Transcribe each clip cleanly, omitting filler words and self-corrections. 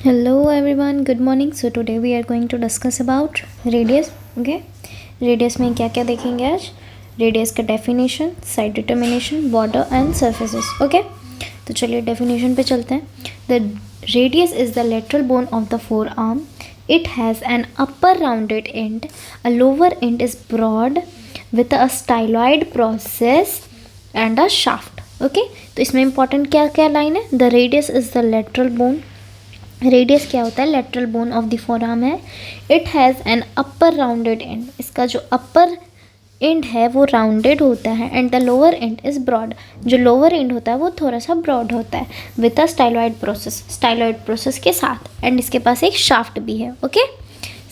Hello everyone, good morning. So today we are going to discuss about radius. Okay, radius में क्या क्या देखेंगे आज? रेडियस का definition, side determination, border and surfaces. Okay, तो चलिए डेफिनेशन पे चलते हैं. The radius is the lateral bone of the forearm. It has an upper rounded end, a lower end is broad with a styloid process and a shaft. Okay, तो इसमें important क्या क्या line है? The radius is the lateral bone. Radius क्या होता है? Lateral bone of the forearm है. It has an upper rounded end. इसका जो अपर एंड है वो राउंडेड होता है. And the lower end is broad. जो लोअर एंड होता है वो थोड़ा सा ब्रॉड होता है with a styloid process. Styloid process के साथ. एंड इसके पास एक शाफ्ट भी है. ओके,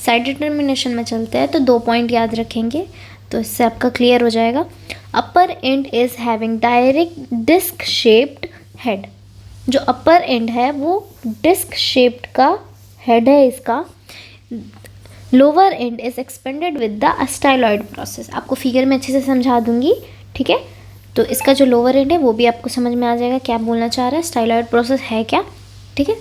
साइड डिटर्मिनेशन में चलते हैं तो 2 पॉइंट याद रखेंगे तो इससे आपका क्लियर हो जाएगा. Upper end is having direct disc shaped head. जो अपर एंड है वो डिस्क शेप्ड का हेड है इसका. Lower end is expanded with the styloid process. आपको फिगर में अच्छे से समझा दूंगी, ठीक है. तो इसका जो लोअर एंड है वो भी आपको समझ में आ जाएगा क्या बोलना चाह रहा है, स्टाइलॉइड प्रोसेस है क्या, ठीक है.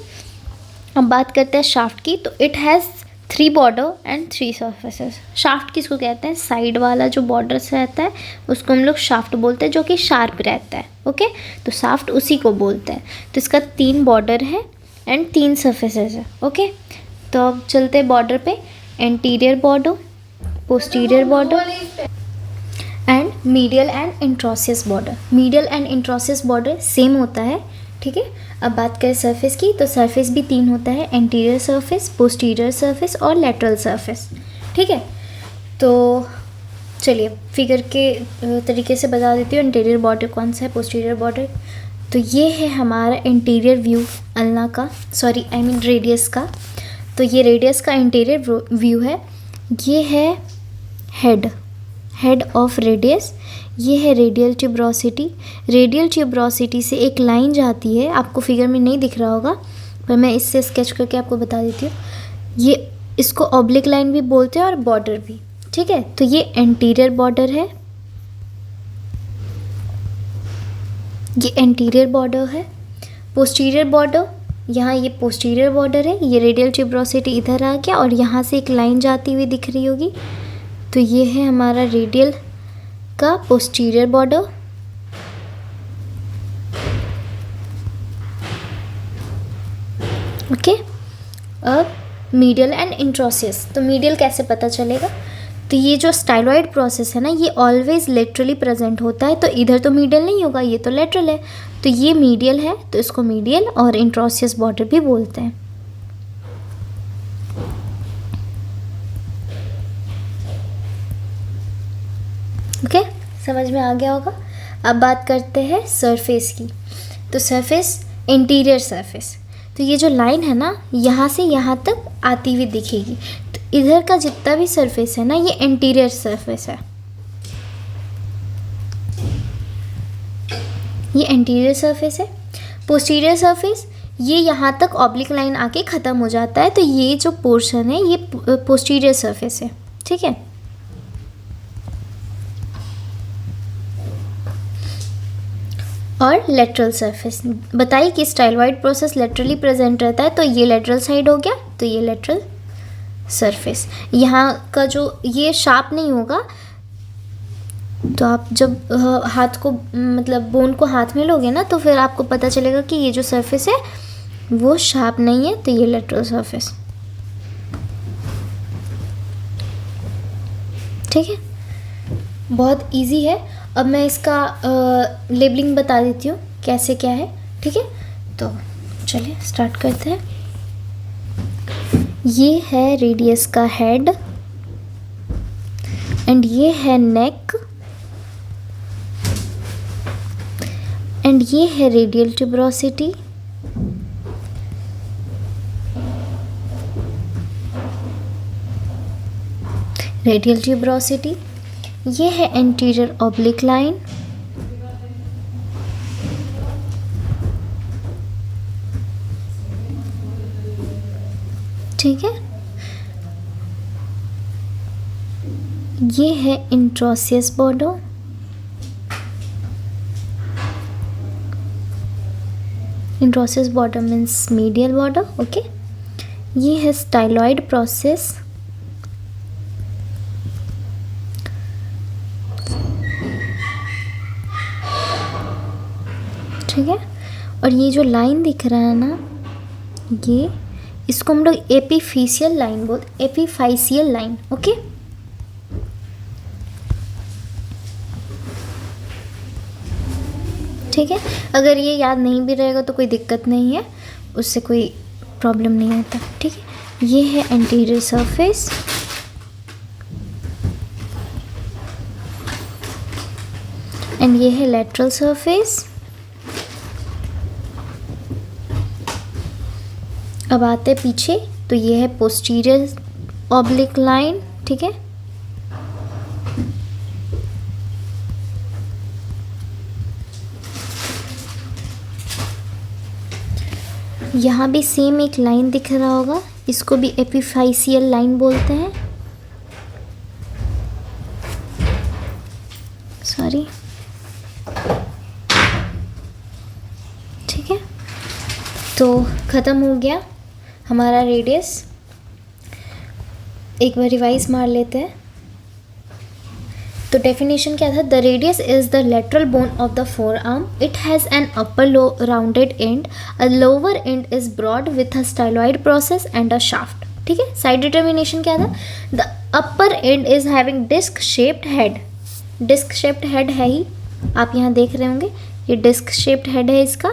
अब बात करते हैं शाफ्ट की. तो it has 3 border and 3 surfaces. Shaft किसको कहते हैं? साइड वाला जो बॉर्डर से रहता है उसको हम लोग शाफ्ट बोलते हैं, जो कि शार्प रहता है. ओके, तो शाफ्ट उसी को बोलते हैं. तो इसका 3 बॉर्डर है एंड 3 सर्फेसेस है. ओके, तो अब चलते हैं बॉर्डर पे. Anterior border, posterior border and medial and interosseous border. Medial and interosseous border same होता है, ठीक है. अब बात करें सरफेस की, तो सरफेस भी 3 होता है. एंटीरियर सरफेस, पोस्टीरियर सरफेस और लेटरल सरफेस, ठीक है. तो चलिए फिगर के तरीके से बता देती हूँ. एंटीरियर बॉर्डर कौन सा है, पोस्टीरियर बॉर्डर. तो ये है हमारा इंटीरियर व्यू अल्ना का, सॉरी आई मीन रेडियस का. तो ये रेडियस का इंटीरियर व्यू है. ये है हेड ऑफ रेडियस. ये है रेडियल ट्यूबरोसिटी. रेडियल ट्यूबरोसिटी से एक लाइन जाती है, आपको फिगर में नहीं दिख रहा होगा पर मैं इससे स्केच करके आपको बता देती हूँ. ये इसको ऑब्लिक लाइन भी बोलते हैं और बॉर्डर भी, ठीक है. तो ये एंटीरियर बॉर्डर है, ये एंटीरियर बॉर्डर है. पोस्टीरियर बॉर्डर, यहाँ ये पोस्टीरियर बॉर्डर है. ये रेडियल ट्यूबरोसिटी इधर आ गया और यहाँ से एक लाइन जाती हुई दिख रही होगी. तो ये है हमारा रेडियल का पोस्टीरियर बॉर्डर. ओके, अब मीडियल एंड इंट्रोसियस. तो मीडियल कैसे पता चलेगा? तो ये जो स्टाइलॉइड प्रोसेस है ना, ये ऑलवेज लेटरली प्रेजेंट होता है. तो इधर तो मीडियल नहीं होगा, ये तो लेटरल है. तो ये मीडियल है, तो इसको मीडियल और इंट्रोसियस बॉर्डर भी बोलते हैं. ओके, समझ में आ गया होगा. अब बात करते हैं सरफेस की. तो सरफेस, इंटीरियर सरफेस. तो ये जो लाइन है ना, यहाँ से यहाँ तक आती हुई दिखेगी. तो इधर का जितना भी सरफेस है ना, ये इंटीरियर सरफेस है. ये इंटीरियर सरफेस है. पोस्टीरियर सरफेस, ये यहाँ तक ऑब्लिक लाइन आके ख़त्म हो जाता है. तो ये जो पोर्शन है ये पोस्टीरियर सरफेस है, ठीक है. और लेटरल सरफेस, बताइए कि स्टाइलॉइड प्रोसेस लेटरली प्रेजेंट रहता है. तो ये लेटरल साइड हो गया, तो ये लेटरल सरफेस. यहाँ का जो ये शार्प नहीं होगा. तो आप जब हाथ को मतलब बोन को हाथ में लोगे ना, तो फिर आपको पता चलेगा कि ये जो सरफेस है वो शार्प नहीं है. तो ये लेटरल सरफेस, ठीक है. बहुत इजी है. अब मैं इसका लेबलिंग बता देती हूँ कैसे क्या है, ठीक है. तो चलिए स्टार्ट करते हैं. ये है रेडियस का हेड एंड ये है नेक एंड ये है रेडियल ट्यूबरोसिटी. रेडियल ट्यूबरोसिटी, ये है एंटीरियर ऑब्लिक लाइन. ठीक है, ये है interosseous border. Interosseous border means medial border. Okay, ये है स्टाइलॉइड प्रोसेस। ठीक है, और ये जो लाइन दिख रहा है ना, ये इसको हम लोग एपीफिशियल लाइन बोलते, एपीफाइशियल लाइन। ओके, ठीक है, अगर ये याद नहीं भी रहेगा तो कोई दिक्कत नहीं है, उससे कोई प्रॉब्लम नहीं होता। ठीक है, ये है एंटीरियर सरफेस, एंड ये है लेटरल सरफेस। अब आते हैं पीछे, तो ये है पोस्टीरियर ऑब्लिक लाइन। ठीक है, यहाँ भी सेम एक लाइन दिख रहा होगा, इसको भी एपीफाइशियल लाइन बोलते हैं। सॉरी, ठीक है, तो ख़त्म हो गया हमारा रेडियस। एक बार रिवाइज मार लेते हैं। तो डेफिनेशन क्या था? The radius is the lateral bone of the forearm. It has an upper low rounded end, a lower end is broad with a styloid process and a shaft. ठीक है, side determination क्या था? The upper end is having disc shaped head. Disc shaped head है ही, आप यहाँ देख रहे होंगे, ये डिस्क शेप्ड हेड है इसका,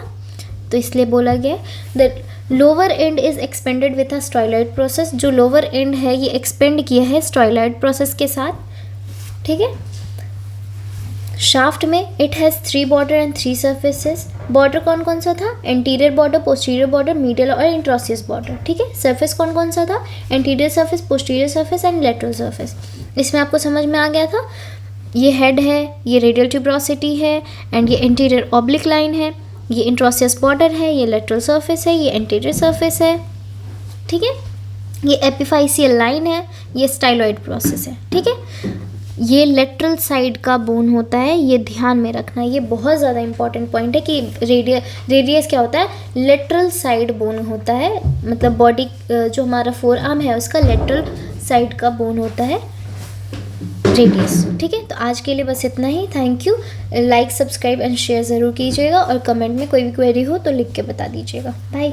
तो इसलिए बोला गया the lower end is expanded with a styloid process. जो लोअर एंड है ये एक्सपेंड किया है स्टाइलॉइड प्रोसेस के साथ। ठीक है, शाफ्ट में it has 3 border and 3 surfaces. Border कौन कौन सा था? Anterior border, posterior border, medial और इंट्रोसियस बॉर्डर। ठीक है, सरफेस कौन कौन सा था? Anterior surface, posterior surface and lateral surface. इसमें आपको समझ में आ गया था, ये हेड है, ये रेडियल ट्यूबरोसिटी है, एंड ये एंटीरियर ऑब्लिक लाइन है, ये इंट्रोसियस बॉर्डर है, ये लेटरल सरफेस है, ये एंटीरियर सरफेस है। ठीक है, ये एपीफाइशियल लाइन है, ये स्टाइलॉइड प्रोसेस है। ठीक है, ये लेटरल साइड का बोन होता है, ये ध्यान में रखना, ये बहुत ज़्यादा इंपॉर्टेंट पॉइंट है कि रेडियस क्या होता है? लेटरल साइड बोन होता है, मतलब बॉडी जो हमारा फोर आर्म है उसका लेटरल साइड का बोन होता है रेडियस। ठीक है, तो आज के लिए बस इतना ही। Thank you. Like, subscribe and share ज़रूर कीजिएगा, और कमेंट में कोई भी क्वेरी हो तो लिख के बता दीजिएगा। बाय।